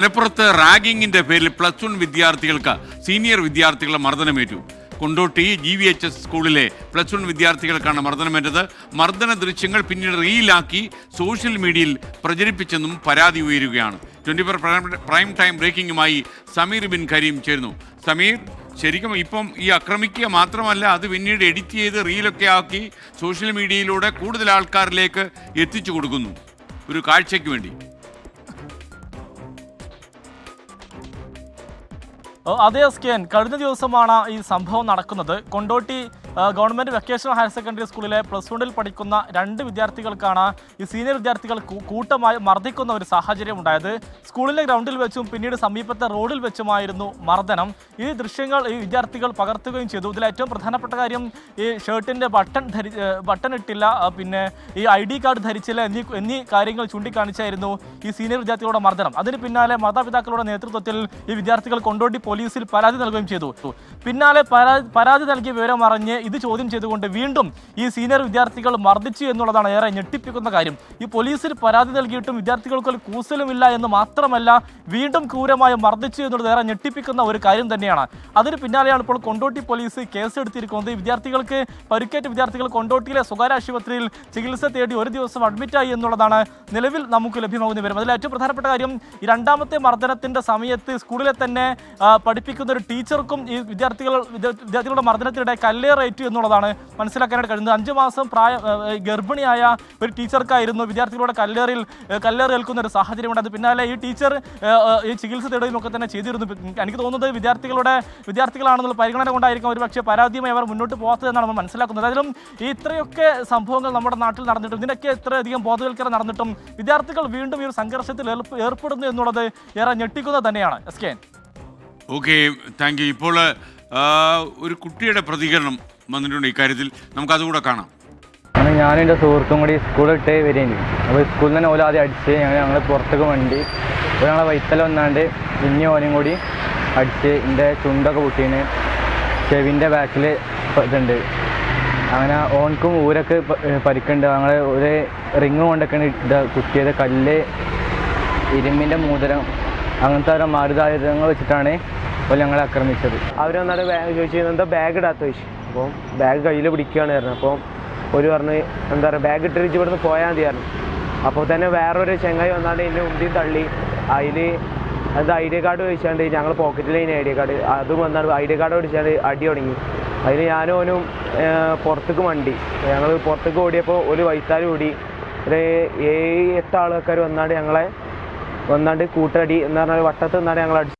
മലപ്പുറത്ത് റാഗിങ്ങിന്റെ പേരിൽ +1 വിദ്യാർത്ഥികൾക്ക് സീനിയർ വിദ്യാർത്ഥികളുടെ മർദ്ദനമേറ്റു. കൊണ്ടോട്ടി GVHS സ്കൂളിലെ +1 വിദ്യാർത്ഥികൾക്കാണ് മർദ്ദനമേറ്റത്. മർദ്ദന ദൃശ്യങ്ങൾ പിന്നീട് റീലാക്കി സോഷ്യൽ മീഡിയയിൽ പ്രചരിപ്പിച്ചെന്നും പരാതി ഉയരുകയാണ്. 24 പ്രൈം ടൈം ബ്രേക്കിംഗുമായി സമീർ ബിൻ കരീം ചേരുന്നു. സമീർ, ശരിക്കും ഇപ്പം ഈ ആക്രമിക്കുക മാത്രമല്ല, അത് പിന്നീട് എഡിറ്റ് ചെയ്ത് റീലൊക്കെ ആക്കി സോഷ്യൽ മീഡിയയിലൂടെ കൂടുതൽ ആൾക്കാരിലേക്ക് എത്തിച്ചു കൊടുക്കുന്നു ഒരു കാഴ്ചയ്ക്ക് വേണ്ടി. അതേ സ്കേൻ, കഴിഞ്ഞ ദിവസമാണ് ഈ സംഭവം നടക്കുന്നത്. Kondotty government vocational higher secondary സ്കൂളിലെ +1 പഠിക്കുന്ന 2 വിദ്യാർത്ഥികൾക്കാണ് ഈ സീനിയർ വിദ്യാർത്ഥികൾ കൂട്ടമായി മർദ്ദിക്കുന്ന ഒരു സാഹചര്യം ഉണ്ടായത്. സ്കൂളിലെ ഗ്രൗണ്ടിൽ വെച്ചും പിന്നീട് സമീപത്തെ റോഡിൽ വെച്ചുമായിരുന്നു മർദ്ദനം. ഈ ദൃശ്യങ്ങൾ ഈ വിദ്യാർത്ഥികൾ പകർത്തുകയും ചെയ്തു. ഇതിൽ ഏറ്റവും പ്രധാനപ്പെട്ട കാര്യം ഈ ഷർട്ടിൻ്റെ ബട്ടൺ ഇട്ടില്ല, പിന്നെ ഈ ID കാർഡ് ധരിച്ചില്ല എന്നീ കാര്യങ്ങൾ ചൂണ്ടിക്കാണിച്ചായിരുന്നു ഈ സീനിയർ വിദ്യാർത്ഥികളുടെ മർദ്ദനം. അതിന് പിന്നാലെ മാതാപിതാക്കളുടെ നേതൃത്വത്തിൽ ഈ വിദ്യാർത്ഥികൾ കൊണ്ടോട്ടി പോലീസിൽ പരാതി നൽകുകയും ചെയ്തു. പിന്നാലെ പരാതി നൽകിയ വിവരം അറിഞ്ഞ് ഇത് ചോദ്യം ചെയ്തുകൊണ്ട് വീണ്ടും ഈ സീനിയർ വിദ്യാർത്ഥികൾ മർദ്ദിച്ചു എന്നുള്ളതാണ് ഏറെ ഞെട്ടിപ്പിക്കുന്ന കാര്യം. ഈ പോലീസിൽ പരാതി നൽകിയിട്ടും വിദ്യാർത്ഥികൾക്ക് ഒരു കൂസലുമില്ല എന്ന് മാത്രമല്ല, വീണ്ടും ക്രൂരമായി മർദ്ദിച്ചു എന്നുള്ളത് ഏറെ ഞെട്ടിപ്പിക്കുന്ന ഒരു കാര്യം തന്നെയാണ്. അതിന് പിന്നാലെയാണ് ഇപ്പോൾ കൊണ്ടോട്ടി പോലീസ് കേസെടുത്തിരിക്കുന്നത്. വിദ്യാർത്ഥികൾക്ക് പരിക്കേറ്റ വിദ്യാർത്ഥികൾ കൊണ്ടോട്ടിയിലെ സ്വകാര്യ ആശുപത്രിയിൽ ചികിത്സ തേടി ഒരു ദിവസം അഡ്മിറ്റായി എന്നുള്ളതാണ് നിലവിൽ നമുക്ക് ലഭ്യമാകുന്ന വിവരം. അതിൽ ഏറ്റവും പ്രധാനപ്പെട്ട കാര്യം, ഈ രണ്ടാമത്തെ മർദ്ദനത്തിന്റെ സമയത്ത് സ്കൂളിലെ തന്നെ പഠിപ്പിക്കുന്ന ഒരു ടീച്ചർക്കും ഈ വിദ്യാർത്ഥികളുടെ മർദ്ദനത്തിനിടെ കല്ലേറേറ്റു എന്നുള്ളതാണ് മനസ്സിലാക്കാനായിട്ട് കഴിയുന്നത്. 5 മാസം ഗർഭിണിയായ ഒരു ടീച്ചർക്കായിരുന്നു വിദ്യാർത്ഥികളുടെ കല്ലേറേൽക്കുന്ന ഒരു സാഹചര്യമുണ്ട്. അത് പിന്നാലെ ഈ ടീച്ചർ ഈ ചികിത്സ തേടുകയൊക്കെ തന്നെ ചെയ്തിരുന്നു. എനിക്ക് തോന്നുന്നത് വിദ്യാർത്ഥികളാണെന്നുള്ള പരിഗണന കൊണ്ടായിരിക്കും ഒരു പക്ഷേ പരാതിയുമായി അവർ മുന്നോട്ട് പോകാത്തതെന്നാണ് നമ്മൾ മനസ്സിലാക്കുന്നത്. അതിലും ഇത്രയൊക്കെ സംഭവങ്ങൾ നമ്മുടെ നാട്ടിൽ നടന്നിട്ടും ഇതിനൊക്കെ ഇത്രയധികം ബോധവൽക്കരണം നടന്നിട്ടും വിദ്യാർത്ഥികൾ വീണ്ടും ഈ ഒരു സംഘർഷത്തിൽ ഏർപ്പെടുന്നു എന്നുള്ളത് ഏറെ ഞെട്ടിക്കുന്നത് തന്നെയാണ്. എസ്കേൻ. Okay, thank you. ഇപ്പോൾ ഒരു കുട്ടിയുടെ പ്രതികരണം വന്നിട്ടുണ്ട് ഇക്കാര്യത്തിൽ, നമുക്കതുകൂടെ കാണാം. ഞാനും എൻ്റെ സുഹൃത്തും കൂടി സ്കൂളിട്ട് വരികയാണ്. അപ്പോൾ സ്കൂളിൽ തന്നെ ഓല ആദ്യം അടിച്ച് ഞങ്ങൾ പുറത്തേക്ക് വണ്ടി ഞങ്ങളെ വൈത്തല വന്നാണ്ട് പിന്നെ ഓനും കൂടി അടിച്ച് എൻ്റെ ചുണ്ടൊക്കെ പൊട്ടീന്, ചെവിൻ്റെ ബാക്കിൽ ഇതുണ്ട്. അങ്ങനെ ഓനക്കും ഊരൊക്കെ പരിക്കുണ്ട്. ഞങ്ങൾ ഒരു റിങ് കൊണ്ടൊക്കെയാണ് കുത്തിയത്. കല്ല്, ഇരുമ്പിൻ്റെ മോതിരം, അങ്ങനത്തെ ഓരോ മാരുതായുധങ്ങൾ വെച്ചിട്ടാണ് അപ്പോൾ ഞങ്ങളെ ആക്രമിച്ചത്. അവരൊന്നാണ് ബാഗ് ചോദിച്ചു, എന്താ ബാഗ് ഇടാത്ത ചോദിച്ചു. അപ്പോൾ ബാഗ് കയ്യിൽ പിടിക്കുകയാണ് പറഞ്ഞു. അപ്പോൾ ഒരു പറഞ്ഞ് എന്താ പറയുക, ബാഗ് ഇട്ടിരിച്ച് ഇവിടുന്ന് പോയാൽ മതി പറഞ്ഞു. അപ്പോൾ തന്നെ വേറൊരു ചെങ്ങായി വന്നാണ്ട് എൻ്റെ മുമ്പിൽ തള്ളി. അതിൽ എന്താ ID കാർഡ് ചോദിച്ചാണ്ട് ഞങ്ങൾ പോക്കറ്റിലേന് ID കാർഡ്, അതും വന്നാണ്ട് ID കാർഡ് ഓടിച്ചാണ്ട് അടി തുടങ്ങി. അതിൽ ഞാനും ഓനും പുറത്തേക്ക് വണ്ടി, ഞങ്ങൾ പുറത്തേക്ക് ഓടിയപ്പോൾ ഒരു വൈത്താൽ ഓടി ഒരു 7-8 ആൾക്കാർ വന്നാണ്ട് ഞങ്ങളെ കൂട്ടടി എന്ന് പറഞ്ഞാൽ വട്ടത്ത് നിന്നാണ് ഞങ്ങൾ അടിച്ചു.